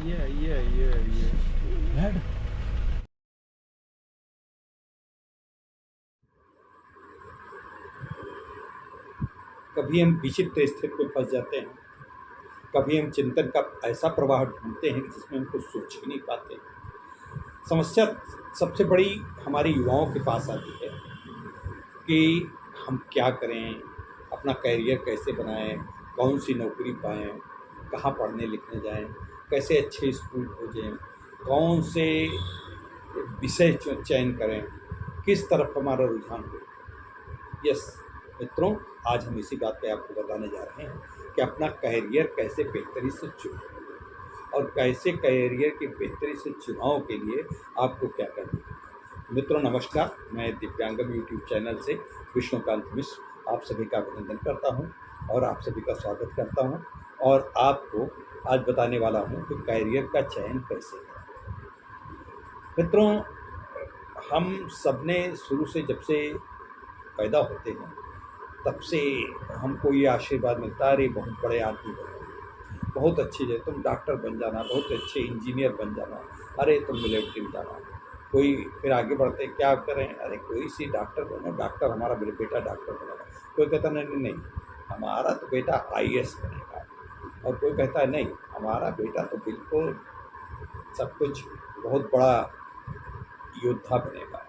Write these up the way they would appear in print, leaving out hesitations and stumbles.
yeah. Head. कभी हम विचित्र स्थिति में फंस जाते हैं, कभी हम चिंतन का ऐसा प्रवाह ढूंढते हैं जिसमें हम कुछ सोच ही नहीं पाते। समस्या सबसे बड़ी हमारे युवाओं के पास आती है कि हम क्या करें, अपना करियर कैसे बनाएं, कौन सी नौकरी पाएं, कहाँ पढ़ने लिखने जाएं, कैसे अच्छे स्कूल खोजें, कौन से विषय चयन करें, किस तरफ हमारा रुझान हो। यस मित्रों, आज हम इसी बात पे आपको बताने जा रहे हैं कि अपना करियर कैसे बेहतरी से चुनें और कैसे करियर की बेहतरी से चुनाव के लिए आपको क्या करना है। मित्रों नमस्कार, मैं दिव्यांगम यूट्यूब चैनल से विष्णुकांत मिश्र आप सभी का अभिनंदन करता हूं और आप सभी का स्वागत करता हूं और आपको आज बताने वाला हूं कि करियर का चयन कैसे करें। मित्रों, हम सबने शुरू से जब से पैदा होते हैं तब से हमको ये आशीर्वाद मिलता है, अरे बहुत बड़े आदमी बनो, बहुत अच्छी है, तुम डॉक्टर बन जाना, बहुत अच्छे इंजीनियर बन जाना, अरे तुम मिलिट्री में जाना। कोई फिर आगे बढ़ते क्या करें, अरे कोई सी डॉक्टर बनो, डॉक्टर हमारा बेटा डॉक्टर बनेगा। कोई कहता नहीं, हमारा तो बेटा आईएएस बनेगा। और कोई कहता है नहीं, हमारा बेटा तो बिल्कुल सब कुछ बहुत बड़ा योद्धा बनेगा।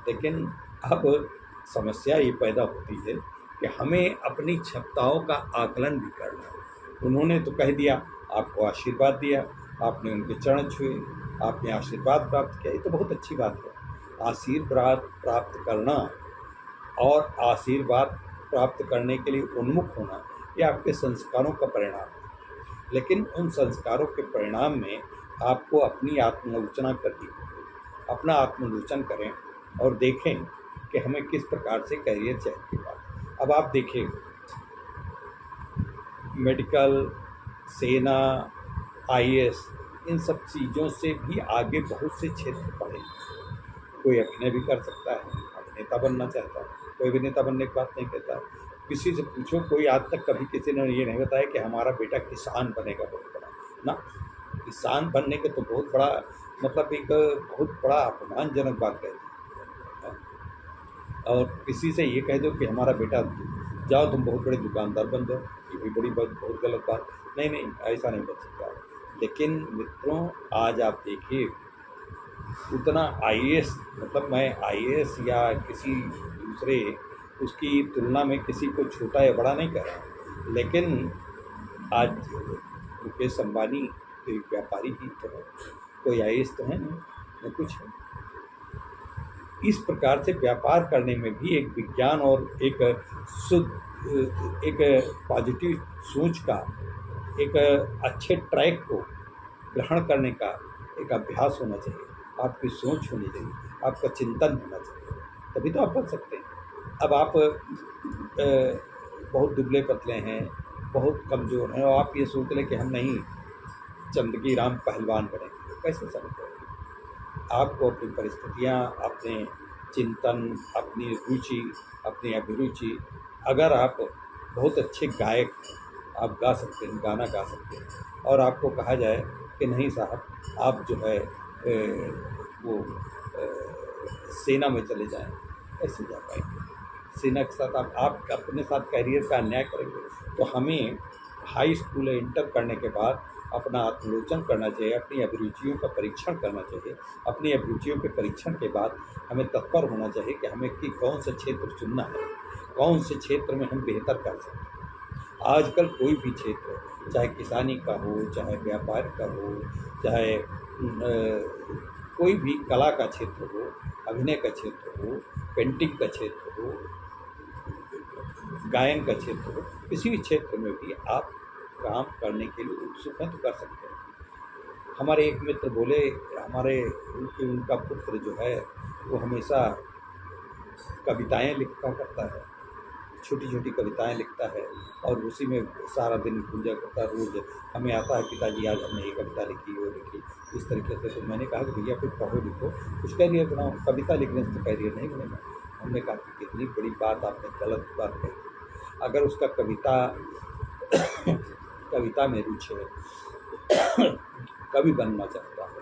लेकिन अब समस्या ये पैदा होती है कि हमें अपनी क्षमताओं का आकलन भी करना है। उन्होंने तो कह दिया, आपको आशीर्वाद दिया, आपने उनके चरण छुए, आपने आशीर्वाद प्राप्त किया, ये तो बहुत अच्छी बात है। आशीर्वाद प्राप्त करना और आशीर्वाद प्राप्त करने के लिए उन्मुख होना, ये आपके संस्कारों का परिणाम है। लेकिन उन संस्कारों के परिणाम में आपको अपनी आत्मालोचना करनी होगी। अपना आत्मालोचन करें और देखें कि हमें किस प्रकार से करियर चयन की बात। अब आप देखिए, मेडिकल, सेना, आईएएस, इन सब चीज़ों से भी आगे बहुत से क्षेत्र पड़े। कोई अभिनय भी कर सकता है, अभिनेता बनना चाहता है, कोई अभिनेता बनने की बात नहीं कहता। किसी से पूछो, कोई आज तक कभी किसी ने ये नहीं बताया कि हमारा बेटा किसान बनेगा बहुत बड़ा ना। किसान बनने के तो बहुत बड़ा मतलब एक बहुत बड़ा अपमानजनक बात कहती है। और किसी से ये कह दो कि हमारा बेटा जाओ तुम बहुत बड़े दुकानदार बन जाओ, ये भी बड़ी बहुत गलत बात। नहीं, ऐसा नहीं बन सकता। लेकिन मित्रों, आज आप देखिए, उतना आईएएस मतलब मैं आईएएस या किसी दूसरे उसकी तुलना में किसी को छोटा या बड़ा नहीं कर रहा, लेकिन आज मुकेश अंबानी तो एक व्यापारी ही तो है, कोई आईएएस तो है नहीं, न कुछ है। इस प्रकार से व्यापार करने में भी एक विज्ञान और एक शुद्ध, एक पॉजिटिव सोच का, एक अच्छे ट्रैक को ग्रहण करने का एक अभ्यास होना चाहिए। आपकी सोच होनी चाहिए, आपका चिंतन होना चाहिए, तभी तो आप बन सकते हैं। अब आप बहुत दुबले पतले हैं, बहुत कमज़ोर हैं और आप ये सोच लें कि हम नहीं चंदगी राम पहलवान बनेंगे, तो कैसे संभव है। आपको अपनी परिस्थितियाँ, अपने चिंतन, अपनी रुचि, अपनी अभिरुचि, अगर आप बहुत अच्छे गायक हैं, आप गा सकते हैं, गाना गा सकते हैं, और आपको कहा जाए कि नहीं साहब आप जो है वो सेना में चले जाएं, कैसे जा पाएंगे। सेना के साथ आप अपने साथ करियर का अन्याय करेंगे। तो हमें हाई स्कूल इंटर करने के बाद अपना आत्मलोचन करना चाहिए, अपनी अभिरुचियों का परीक्षण करना चाहिए। अपनी अभिरुचियों के परीक्षण के बाद हमें तत्पर होना चाहिए कि हमें कि कौन सा क्षेत्र चुनना है, कौन से क्षेत्र में हम बेहतर कर सकते हैं। आजकल कोई भी क्षेत्र, चाहे किसानी का हो, चाहे व्यापार का हो, चाहे कोई भी कला का क्षेत्र हो, अभिनय का क्षेत्र हो, पेंटिंग का क्षेत्र हो, गायन का क्षेत्र हो, किसी भी क्षेत्र में भी आप काम करने के लिए उत्सुक हैं तो कर सकते हैं। हमारे एक मित्र बोले, हमारे उनका पुत्र जो है वो हमेशा कविताएं लिखा करता है, छोटी छोटी कविताएं लिखता है और उसी में सारा दिन पूजा करता है। रोज़ हमें आता है, पिताजी आज हमने ये कविता लिखी, वो लिखी, इस तरीके से। तो मैंने कहा कि भैया कुछ पढ़ो लिखो, कुछ करियर बनाओ, कविता लिखने से तो करियर नहीं बनेगा। हमने कहा कि कितनी बड़ी बात आपने गलत बात कही। अगर उसका कविता में रुचि है, कवि बनना चाहता है,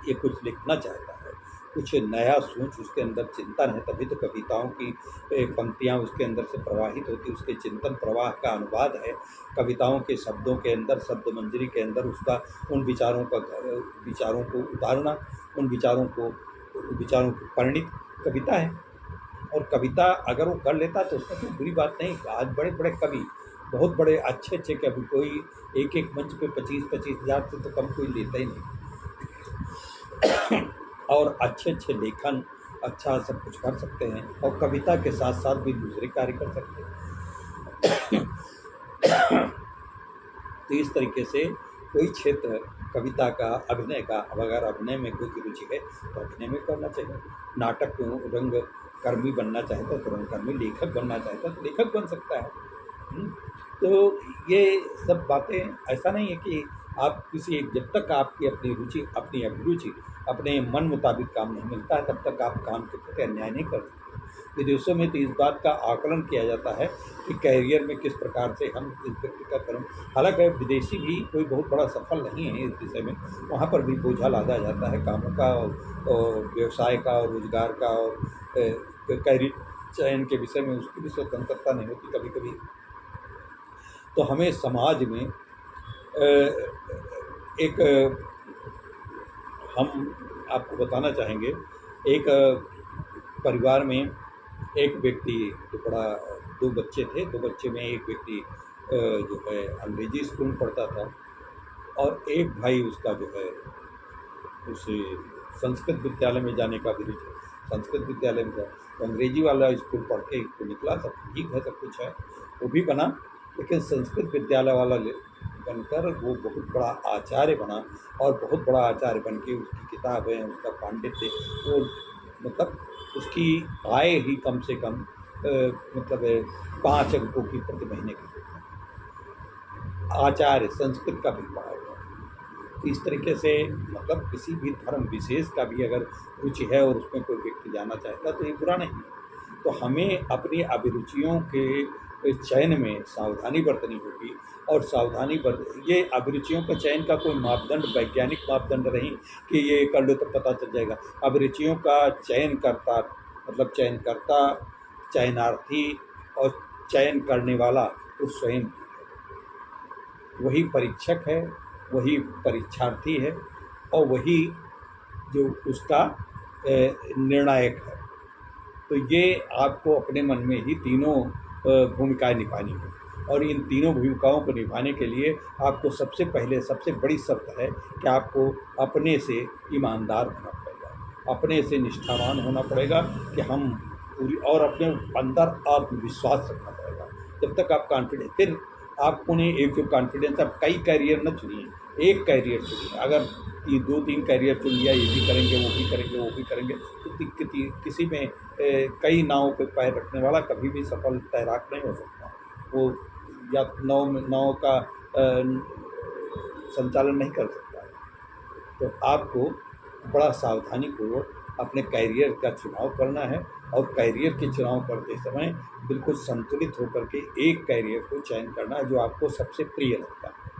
ये कुछ लिखना चाहता है, कुछ नया सोच उसके अंदर चिंतन है, तभी तो कविताओं की पंक्तियाँ उसके अंदर से प्रवाहित होती, उसके चिंतन प्रवाह का अनुवाद है कविताओं के शब्दों के अंदर, शब्द मंजरी के अंदर उसका उन विचारों को उतारना, उन विचारों की परिणित कविता है। और कविता अगर वो कर लेता तो उसमें कोई बुरी बात नहीं। आज बड़े बड़े कवि, बहुत बड़े अच्छे अच्छे कवि, कोई एक एक मंच पे 25-25 हज़ार से तो कम कोई लेता ही नहीं, और अच्छे अच्छे लेखन, अच्छा सब कुछ कर सकते हैं, और कविता के साथ साथ भी दूसरे कार्य कर सकते हैं। तो इस तरीके से कोई क्षेत्र कविता का, अभिनय का, अगर अभिनय में कोई रुचि है तो अभिनय में करना चाहिए। नाटक को रंगकर्मी बनना चाहता है तो रंगकर्मी, लेखक बनना चाहता है तो लेखक बन सकता है। तो ये सब बातें, ऐसा नहीं है कि आप किसी एक, जब तक आपकी अपनी रुचि, अपनी अभिरुचि, अपने मन मुताबिक काम नहीं मिलता है तब तक आप काम के प्रति अन्याय नहीं कर सकते। विदेशों में तो इस बात का आकलन किया जाता है कि कैरियर में किस प्रकार से हम इस व्यक्ति का कर्म, हालांकि विदेशी भी कोई बहुत बड़ा सफल नहीं है इस विषय में, वहाँ पर भी बोझा लादा जाता है कामों का और व्यवसाय का और रोजगार का, और कैरियर चयन के विषय में उसकी भी स्वतंत्रता नहीं होती कभी कभी। तो हमें समाज में एक, हम आपको बताना चाहेंगे, एक परिवार में एक व्यक्ति, तो बड़ा, 2 बच्चे थे, 2 बच्चे में एक व्यक्ति जो है अंग्रेजी स्कूल में पढ़ता था, और एक भाई उसका जो है उसे संस्कृत विद्यालय में जाने का भी रुचि, संस्कृत विद्यालय में गया तो अंग्रेजी वाला स्कूल पढ़ के तो निकला, सब ठीक है, सब कुछ है, वो भी बना, लेकिन संस्कृत विद्यालय वाला बनकर वो बहुत बड़ा आचार्य बना, और बहुत बड़ा आचार्य बन के उसकी किताबें, उसका पांडित्य, वो मतलब उसकी आय ही कम से कम मतलब 5 अंकों की प्रति महीने की, आचार्य संस्कृत का भी पढ़ा हुआ। तो इस तरीके से मतलब किसी भी धर्म विशेष का भी अगर रुचि है और उसमें कोई व्यक्ति जाना चाहता है तो ये बुरा नहीं है। तो हमें अपनी अभिरुचियों के चयन में सावधानी बरतनी होगी, और सावधानी ये अभिरुचियों का चयन का कोई मापदंड, वैज्ञानिक मापदंड नहीं कि ये कर लो तो पता चल जाएगा। अभिरुचियों का चयन करता, मतलब चयनकर्ता, चयनार्थी और चयन करने वाला वो स्वयं है, वही परीक्षक है, वही परीक्षार्थी है, और वही जो उसका निर्णायक है। तो ये आपको अपने मन में ही तीनों भूमिकाएं निभानी है, और इन तीनों भूमिकाओं को निभाने के लिए आपको सबसे पहले, सबसे बड़ी शर्त है कि आपको अपने से ईमानदार होना पड़ेगा, अपने से निष्ठावान होना पड़ेगा कि हम पूरी, और अपने अंदर आत्मविश्वास रखना पड़ेगा। जब तक आप कॉन्फिडेंस, फिर आपको ने एक जो कॉन्फिडेंस, आप कई कैरियर न चुनिए, एक कैरियर चुनिए। अगर ये 2-3 कैरियर चुन लिया, ये भी करेंगे, वो भी करेंगे, वो भी करेंगे, तो किसी में कई नावों पे पैर रखने वाला कभी भी सफल तैराक नहीं हो सकता। वो या नाव का संचालन नहीं कर सकता है। तो आपको बड़ा सावधानीपूर्वक अपने कैरियर का चुनाव करना है, और कैरियर के चुनाव करते समय बिल्कुल संतुलित होकर के एक कैरियर को चयन करना है जो आपको सबसे प्रिय लगता है।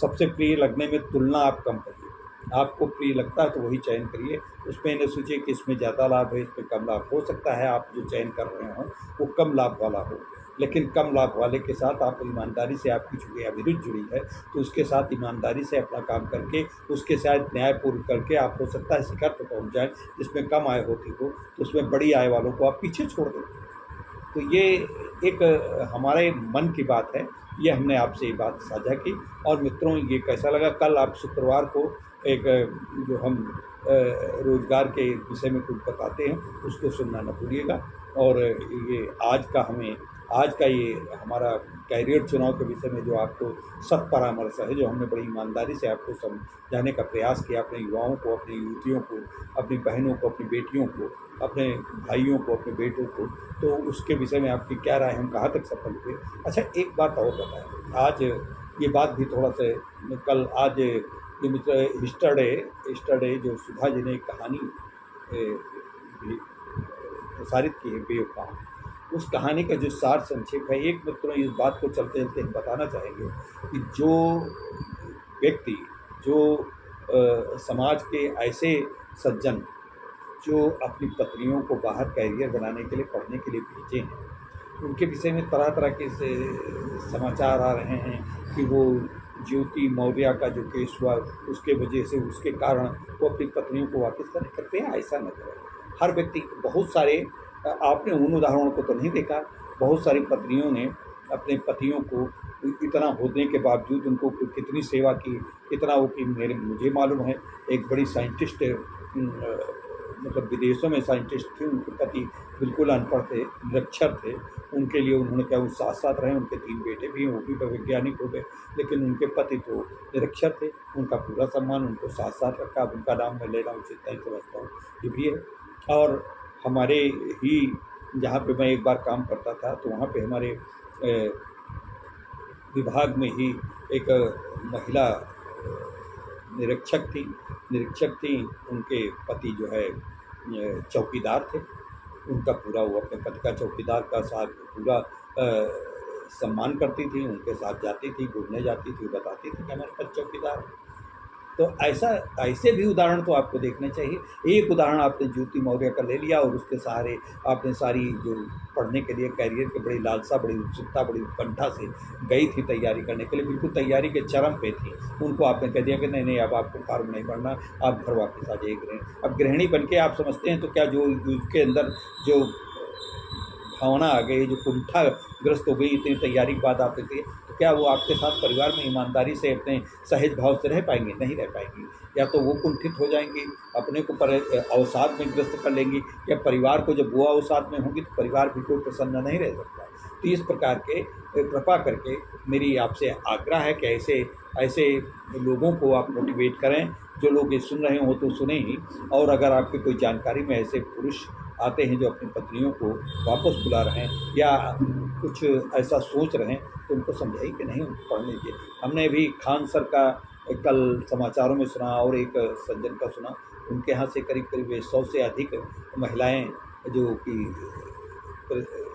सबसे प्रिय लगने में तुलना आप कम करिए, आपको प्रिय लगता है तो वही चयन करिए। उसमें न सोचिए कि इसमें ज़्यादा लाभ है, इसमें कम लाभ। हो सकता है आप जो चयन कर रहे हो वो कम लाभ वाला हो, लेकिन कम लाभ वाले के साथ आप ईमानदारी से, आपकी चूँकि अभिरुचि जुड़ी है तो उसके साथ ईमानदारी से अपना काम करके, उसके साथ न्यायपूर्ण करके आप हो सकता है शिखर पर पहुँच जाए। जिसमें कम आय होती हो तो उसमें बड़ी आय वालों को आप पीछे छोड़ दें। तो ये एक हमारे मन की बात है, ये हमने आपसे ये बात साझा की। और मित्रों, ये कैसा लगा? कल आप शुक्रवार को एक जो हम रोज़गार के विषय में कुछ बताते हैं उसको सुनना न भूलिएगा। और ये आज का ये हमारा कैरियर चुनाव के विषय में जो आपको सत परामर्श है, जो हमने बड़ी ईमानदारी से आपको समझाने का प्रयास किया, अपने युवाओं को, अपनी युवतियों को, अपनी बहनों को, अपनी बेटियों को, अपने भाइयों को, अपने बेटों को, तो उसके विषय में आपकी क्या राय, हम कहाँ तक सफल हुए? अच्छा, एक बात और बताएं, आज ये बात भी थोड़ा सा, कल आज जो मित्र स्टरडे जो सुधा जी ने एक कहानी प्रसारित की है, बेवफा, उस कहानी का जो सार संक्षेप है, एक मित्रों इस बात को चलते चलते हम बताना चाहेंगे कि जो व्यक्ति जो समाज के ऐसे सज्जन जो अपनी पत्नियों को बाहर कैरियर बनाने के लिए पढ़ने के लिए भेजे हैं, उनके विषय में तरह तरह के समाचार आ रहे हैं कि वो ज्योति मौर्य का जो केस हुआ उसके वजह से, उसके कारण वो अपनी पत्नियों को वापस करें। करते हैं ऐसा न करें। हर व्यक्ति, बहुत सारे, आपने उन उदाहरणों को तो नहीं देखा, बहुत सारी पत्नियों ने अपने पतियों को इतना होने के बावजूद उनको कितनी सेवा की, कितना वो कि मुझे मालूम है एक बड़ी साइंटिस्ट, मतलब विदेशों में साइंटिस्ट थी, उनके पति बिल्कुल अनपढ़ थे, निरक्षर थे। उनके लिए उन्होंने क्या, वो साथ साथ रहे, उनके 3 बेटे भी हैं, वो भी वैज्ञानिक हो गए, लेकिन उनके पति तो निरक्षर थे। उनका पूरा सम्मान, उनको साथ साथ रखा। अब उनका नाम मैं लेना उचित नहीं समझता हूँ, ये भी है। और हमारे ही जहाँ पे मैं एक बार काम करता था, तो वहाँ पे हमारे विभाग में ही एक महिला निरीक्षक थी। उनके पति जो है चौकीदार थे। उनका पूरा, वो अपने पति का चौकीदार का साथ पूरा सम्मान करती थी, उनके साथ जाती थी, घूमने जाती थी, बताती थी कि हमारे पति चौकीदार हैं। तो ऐसे भी उदाहरण तो आपको देखने चाहिए। एक उदाहरण आपने ज्योति मौर्य का ले लिया और उसके सहारे आपने सारी जो पढ़ने के लिए कैरियर की बड़ी लालसा, बड़ी उत्सुकता, बड़ी उत्कंठा से गई थी तैयारी करने के लिए, बिल्कुल तैयारी के चरम पे थी, उनको आपने कह दिया कि नहीं अब आपको फार्म नहीं भरना, आप घर वापस आ जाइए गृहिणी। अब गृहिणी बन के आप समझते हैं तो क्या, जो उसके अंदर जो भावना आ गई, जो कुंठाग्रस्त हो गई इतनी तैयारी के बाद आप देखिए, तो क्या वो आपके साथ परिवार में ईमानदारी से अपने सहज भाव से रह पाएंगी? नहीं रह पाएंगी। या तो वो कुंठित हो जाएंगी, अपने को अवसाद में ग्रस्त कर लेंगी, या परिवार को जब वो अवसाद में होंगी तो परिवार भी कोई प्रसन्न नहीं रह सकता। तो इस प्रकार के कृपा करके मेरी आपसे आग्रह है कि ऐसे लोगों को आप मोटिवेट करें। जो लोग ये सुन रहे हो तो सुने ही, और अगर आपकी कोई जानकारी में ऐसे पुरुष आते हैं जो अपनी पत्नियों को वापस बुला रहे हैं या कुछ ऐसा सोच रहे हैं, तो उनको समझाइए कि नहीं, उनको पढ़ लीजिए। हमने भी खान सर का कल समाचारों में सुना और एक सज्जन का सुना, उनके यहाँ से करीब 100 से अधिक महिलाएं जो कि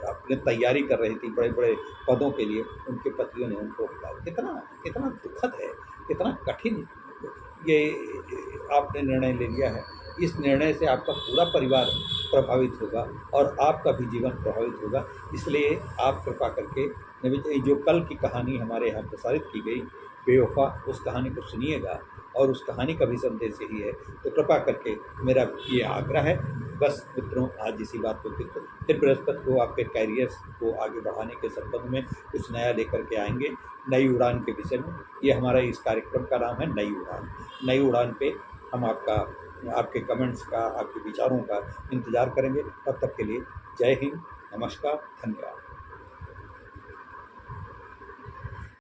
अपने तैयारी कर रही थी बड़े बड़े पदों के लिए, उनके पतियों ने उनको बुलाया। कितना दुखद है, कितना कठिन ये आपने निर्णय ले लिया है। इस निर्णय से आपका पूरा परिवार प्रभावित होगा और आपका भी जीवन प्रभावित होगा। इसलिए आप कृपा करके जो कल की कहानी हमारे यहाँ प्रसारित की गई बेवफा, उस कहानी को सुनिएगा और उस कहानी का भी संदेश यही है। तो कृपा करके मेरा ये आग्रह है। बस मित्रों, आज इसी बात को फिर बृहस्पति को आपके कैरियर्स को आगे बढ़ाने के संबंध में कुछ नया लेकर के आएंगे, नई उड़ान के विषय में। ये हमारा इस कार्यक्रम का नाम है नई उड़ान। नई उड़ान पे हम आपके कमेंट्स का, आपके विचारों का इंतज़ार करेंगे। तब तक के लिए जय हिंद, नमस्कार, धन्यवाद।